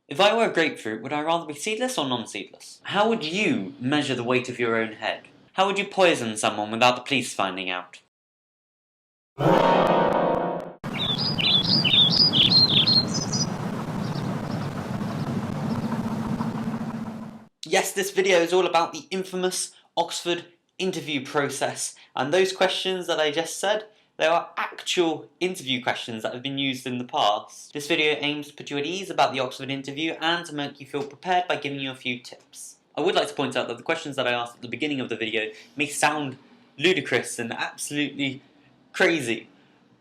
If I were a grapefruit, would I rather be seedless or non-seedless? How would you measure the weight of your own head? How would you poison someone without the police finding out? Yes, this video is all about the infamous Oxford interview process, and those questions that I just said, they are actual interview questions that have been used in the past. This video aims to put you at ease about the Oxford interview and to make you feel prepared by giving you a few tips. I would like to point out that the questions that I asked at the beginning of the video may sound ludicrous and absolutely crazy,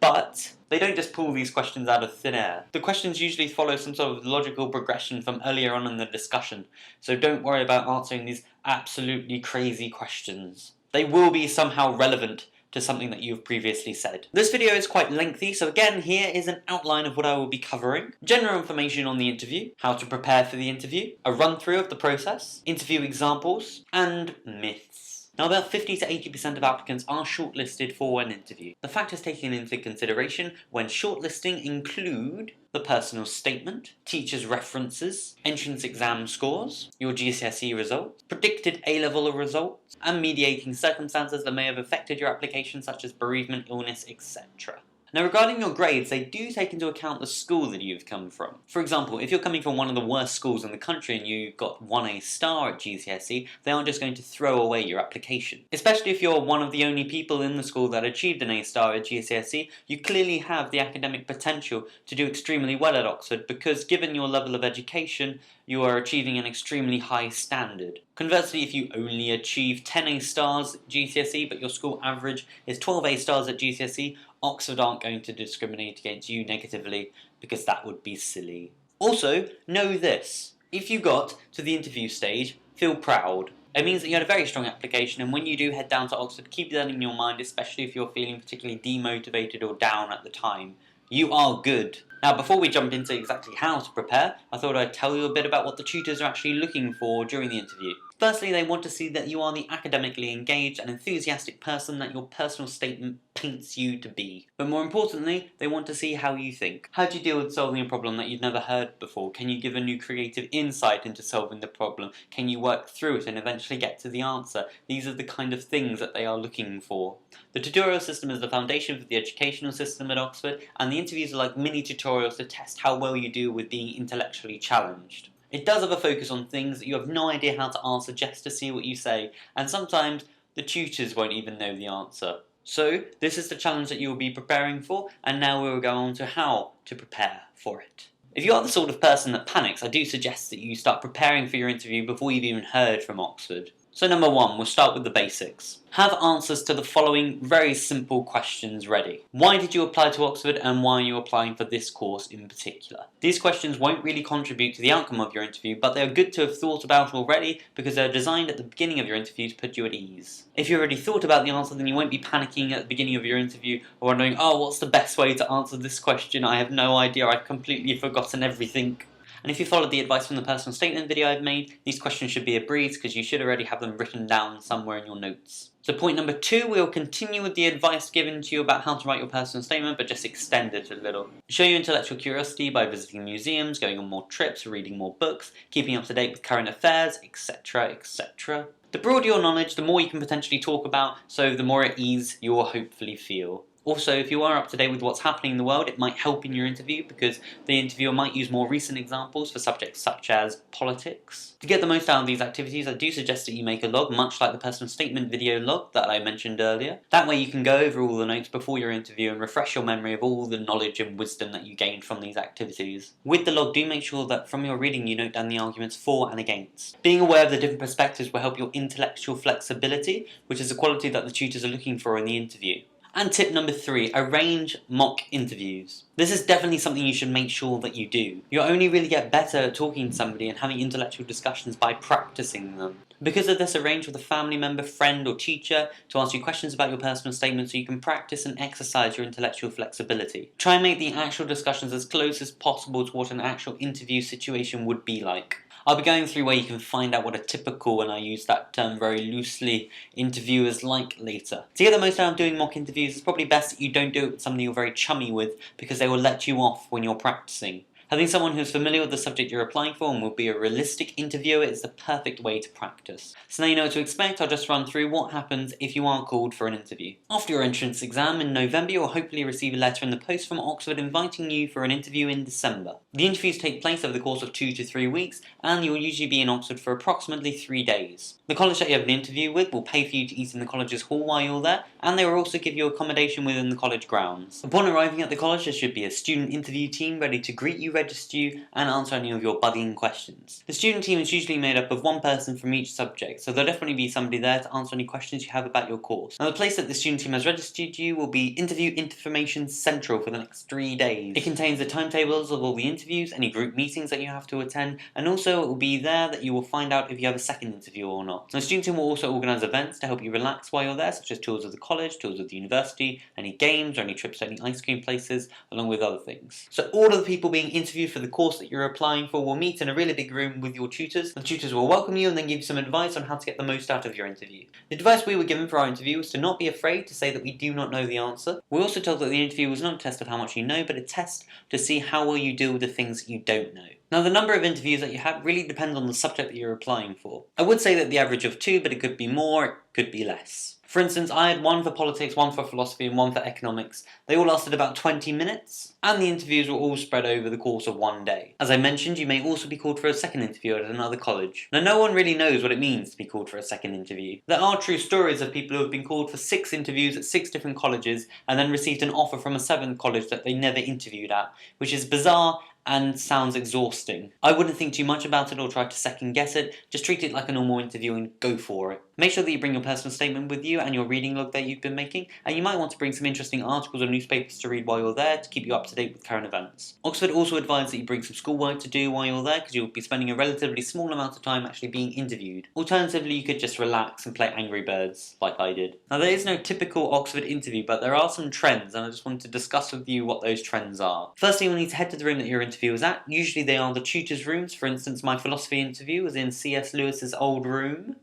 but they don't just pull these questions out of thin air. The questions usually follow some sort of logical progression from earlier on in the discussion, so don't worry about answering these absolutely crazy questions. They will be somehow relevant to something that you've previously said. This video is quite lengthy, so again, here is an outline of what I will be covering. General information on the interview, how to prepare for the interview, a run through of the process, interview examples, and myths. Now, about 50 to 80% of applicants are shortlisted for an interview. The factors taken into consideration when shortlisting include the personal statement, teachers' references, entrance exam scores, your GCSE results, predicted A-level results, and mediating circumstances that may have affected your application, such as bereavement, illness, etc. Now, regarding your grades, they do take into account the school that you've come from. For example, if you're coming from one of the worst schools in the country and you got 1A star at GCSE, they aren't just going to throw away your application. Especially if you're one of the only people in the school that achieved an A star at GCSE, you clearly have the academic potential to do extremely well at Oxford because given your level of education, you are achieving an extremely high standard. Conversely, if you only achieve 10 A stars at GCSE but your school average is 12 A stars at GCSE, Oxford aren't going to discriminate against you negatively because that would be silly. Also, know this. If you got to the interview stage, feel proud. It means that you had a very strong application, and when you do head down to Oxford, keep that in your mind, especially if you're feeling particularly demotivated or down at the time. You are good. Now, before we jump into exactly how to prepare, I thought I'd tell you a bit about what the tutors are actually looking for during the interview. Firstly, they want to see that you are the academically engaged and enthusiastic person that your personal statement paints you to be. But more importantly, they want to see how you think. How do you deal with solving a problem that you've never heard before? Can you give a new creative insight into solving the problem? Can you work through it and eventually get to the answer? These are the kind of things that they are looking for. The tutorial system is the foundation for the educational system at Oxford, and the interviews are like mini tutorials to test how well you do with being intellectually challenged. It does have a focus on things that you have no idea how to answer just to see what you say, and sometimes the tutors won't even know the answer. So this is the challenge that you will be preparing for, and now we will go on to how to prepare for it. If you are the sort of person that panics, I do suggest that you start preparing for your interview before you've even heard from Oxford. So number one, we'll start with the basics. Have answers to the following very simple questions ready. Why did you apply to Oxford and why are you applying for this course in particular? These questions won't really contribute to the outcome of your interview, but they are good to have thought about already because they're designed at the beginning of your interview to put you at ease. If you already thought about the answer, then you won't be panicking at the beginning of your interview or wondering, oh, what's the best way to answer this question? I have no idea, I've completely forgotten everything. And if you followed the advice from the personal statement video I've made, these questions should be a breeze because you should already have them written down somewhere in your notes. So point number two, we'll continue with the advice given to you about how to write your personal statement, but just extend it a little. Show your intellectual curiosity by visiting museums, going on more trips, reading more books, keeping up to date with current affairs, etc, etc. The broader your knowledge, the more you can potentially talk about, so the more at ease you will hopefully feel. Also, if you are up to date with what's happening in the world, it might help in your interview because the interviewer might use more recent examples for subjects such as politics. To get the most out of these activities, I do suggest that you make a log, much like the personal statement video log that I mentioned earlier. That way you can go over all the notes before your interview and refresh your memory of all the knowledge and wisdom that you gained from these activities. With the log, do make sure that from your reading you note down the arguments for and against. Being aware of the different perspectives will help your intellectual flexibility, which is a quality that the tutors are looking for in the interview. And tip number three, arrange mock interviews. This is definitely something you should make sure that you do. You'll only really get better at talking to somebody and having intellectual discussions by practicing them. Because of this, arrange with a family member, friend or teacher to ask you questions about your personal statement so you can practice and exercise your intellectual flexibility. Try and make the actual discussions as close as possible to what an actual interview situation would be like. I'll be going through where you can find out what a typical, and I use that term very loosely, interview is like later. To get the most out of doing mock interviews, it's probably best that you don't do it with somebody you're very chummy with because they will let you off when you're practicing. Having someone who's familiar with the subject you're applying for and will be a realistic interviewer is the perfect way to practice. So now you know what to expect. I'll just run through what happens if you are called for an interview. After your entrance exam in November, you'll hopefully receive a letter in the post from Oxford inviting you for an interview in December. The interviews take place over the course of 2 to 3 weeks, and you'll usually be in Oxford for approximately 3 days. The college that you have an interview with will pay for you to eat in the college's hall while you're there, and they will also give you accommodation within the college grounds. Upon arriving at the college, there should be a student interview team ready to greet you, register you, and answer any of your budding questions. The student team is usually made up of one person from each subject, so there'll definitely be somebody there to answer any questions you have about your course. Now, the place that the student team has registered you will be Interview Information Central for the next 3 days. It contains the timetables of all the interviews, any group meetings that you have to attend, and also it will be there that you will find out if you have a second interview or not. Now, the student team will also organise events to help you relax while you're there, such as tours of the college, tours of the university, any games or any trips to any ice cream places, along with other things. So all of the people being interviewed for the course that you're applying for will meet in a really big room with your tutors. The tutors will welcome you and then give you some advice on how to get the most out of your interview. The advice we were given for our interview was to not be afraid to say that we do not know the answer. We were also told that the interview was not a test of how much you know, but a test to see how well you deal with the things that you don't know. Now, the number of interviews that you have really depends on the subject that you're applying for. I would say that the average of 2, but it could be more, it could be less. For instance, I had one for politics, one for philosophy, and one for economics. They all lasted about 20 minutes, and the interviews were all spread over the course of 1 day. As I mentioned, you may also be called for a second interview at another college. Now, no one really knows what it means to be called for a second interview. There are true stories of people who have been called for 6 interviews at 6 different colleges, and then received an offer from a 7th college that they never interviewed at, which is bizarre and sounds exhausting. I wouldn't think too much about it or try to second guess it, just treat it like a normal interview and go for it. Make sure that you bring your personal statement with you and your reading log that you've been making, and you might want to bring some interesting articles or newspapers to read while you're there to keep you up to date with current events. Oxford also advised that you bring some schoolwork to do while you're there because you'll be spending a relatively small amount of time actually being interviewed. Alternatively, you could just relax and play Angry Birds like I did. Now, there is no typical Oxford interview, but there are some trends, and I just wanted to discuss with you what those trends are. Firstly, you'll need to head to the room that your interview is at. Usually they are the tutors' rooms. For instance, my philosophy interview was in C.S. Lewis's old room.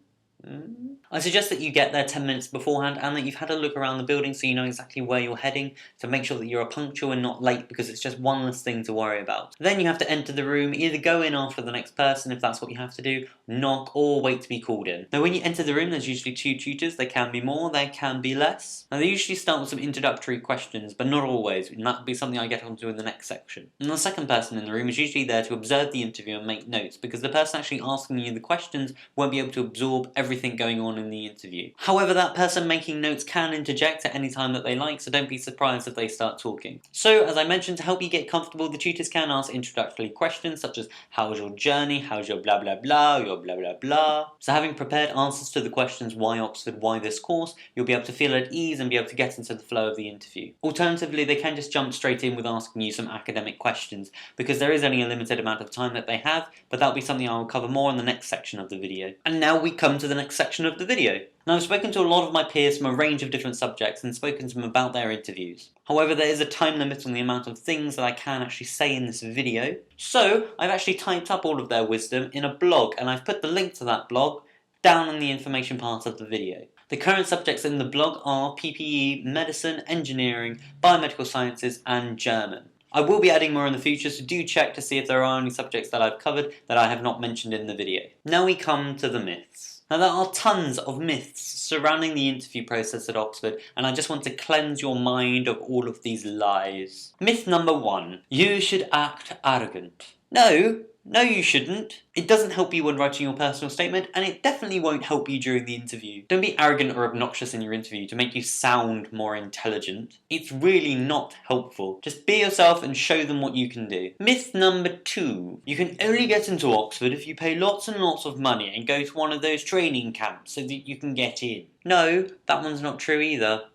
I suggest that you get there 10 minutes beforehand and that you've had a look around the building so you know exactly where you're heading to make sure that you're punctual and not late, because it's just one less thing to worry about. Then you have to enter the room, either go in after the next person if that's what you have to do, knock, or wait to be called in. Now, when you enter the room, there's usually 2 tutors. There can be more, there can be less. Now, they usually start with some introductory questions, but not always, and that'll be something I get onto in the next section. And the second person in the room is usually there to observe the interview and make notes, because the person actually asking you the questions won't be able to absorb everything going on in the interview. However, that person making notes can interject at any time that they like, so don't be surprised if they start talking. So, as I mentioned, to help you get comfortable, the tutors can ask introductory questions such as, how's your journey, how's your blah blah blah, your blah blah blah. So having prepared answers to the questions why Oxford, why this course, you'll be able to feel at ease and be able to get into the flow of the interview. Alternatively, they can just jump straight in with asking you some academic questions, because there is only a limited amount of time that they have, but that'll be something I will cover more in the next section of the video. And now we come to the next section of the video. Now, I've spoken to a lot of my peers from a range of different subjects and spoken to them about their interviews. However, there is a time limit on the amount of things that I can actually say in this video. So, I've actually typed up all of their wisdom in a blog, and I've put the link to that blog down in the information part of the video. The current subjects in the blog are PPE, medicine, engineering, biomedical sciences, and German. I will be adding more in the future, so do check to see if there are any subjects that I've covered that I have not mentioned in the video. Now we come to the myths. Now, there are tons of myths surrounding the interview process at Oxford, and I just want to cleanse your mind of all of these lies. Myth number 1. You should act arrogant. No, you shouldn't. It doesn't help you when writing your personal statement, and it definitely won't help you during the interview. Don't be arrogant or obnoxious in your interview to make you sound more intelligent. It's really not helpful. Just be yourself and show them what you can do. Myth number 2. You can only get into Oxford if you pay lots and lots of money and go to one of those training camps so that you can get in. No, that one's not true either.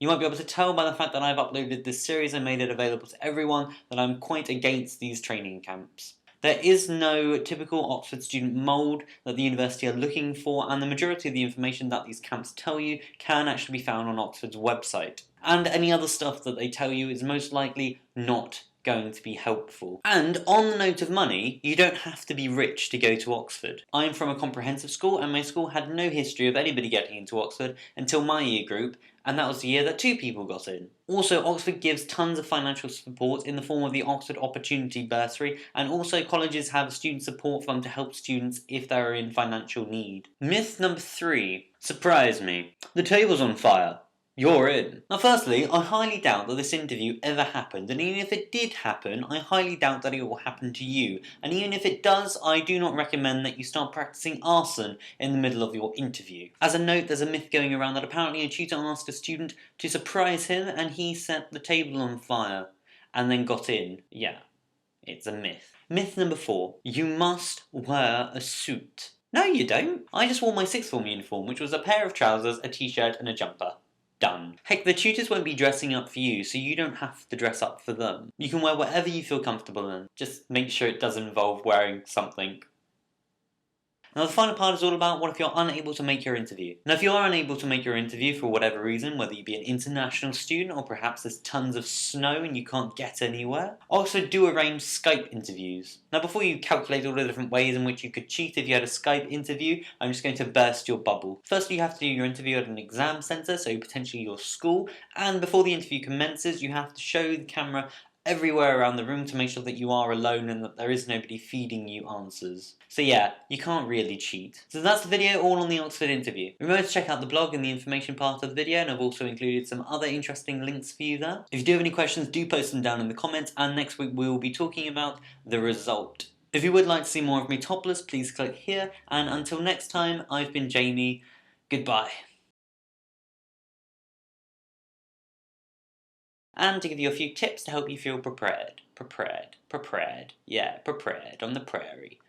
You might be able to tell by the fact that I've uploaded this series and made it available to everyone that I'm quite against these training camps. There is no typical Oxford student mould that the university are looking for, and the majority of the information that these camps tell you can actually be found on Oxford's website. And any other stuff that they tell you is most likely not going to be helpful. And on the note of money, you don't have to be rich to go to Oxford. I'm from a comprehensive school, and my school had no history of anybody getting into Oxford until my year group, and that was the year that 2 people got in. Also, Oxford gives tons of financial support in the form of the Oxford Opportunity Bursary, and also colleges have a student support fund to help students if they are in financial need. Myth number 3. Surprise me. The table's on fire. You're in. Now firstly, I highly doubt that this interview ever happened, and even if it did happen, I highly doubt that it will happen to you. And even if it does, I do not recommend that you start practicing arson in the middle of your interview. As a note, there's a myth going around that apparently a tutor asked a student to surprise him and he set the table on fire and then got in. Yeah, it's a myth. Myth number 4. You must wear a suit. No, you don't. I just wore my sixth form uniform, which was a pair of trousers, a t-shirt and a jumper. Done. Heck, the tutors won't be dressing up for you, so you don't have to dress up for them. You can wear whatever you feel comfortable in. Just make sure it does involve wearing something. Now the final part is all about what if you're unable to make your interview. Now if you are unable to make your interview for whatever reason, whether you be an international student or perhaps there's tons of snow and you can't get anywhere, also do arrange Skype interviews. Now before you calculate all the different ways in which you could cheat if you had a Skype interview, I'm just going to burst your bubble. Firstly, you have to do your interview at an exam centre, so potentially your school, and before the interview commences you have to show the camera everywhere around the room to make sure that you are alone and that there is nobody feeding you answers. So yeah, you can't really cheat. So that's the video all on the Oxford interview. Remember to check out the blog and the information part of the video, and I've also included some other interesting links for you there. If you do have any questions, do post them down in the comments, and next week we will be talking about the result. If you would like to see more of me topless, please click here, and until next time, I've been Jamie. Goodbye. And to give you a few tips to help you feel prepared. Yeah, prepared on the prairie.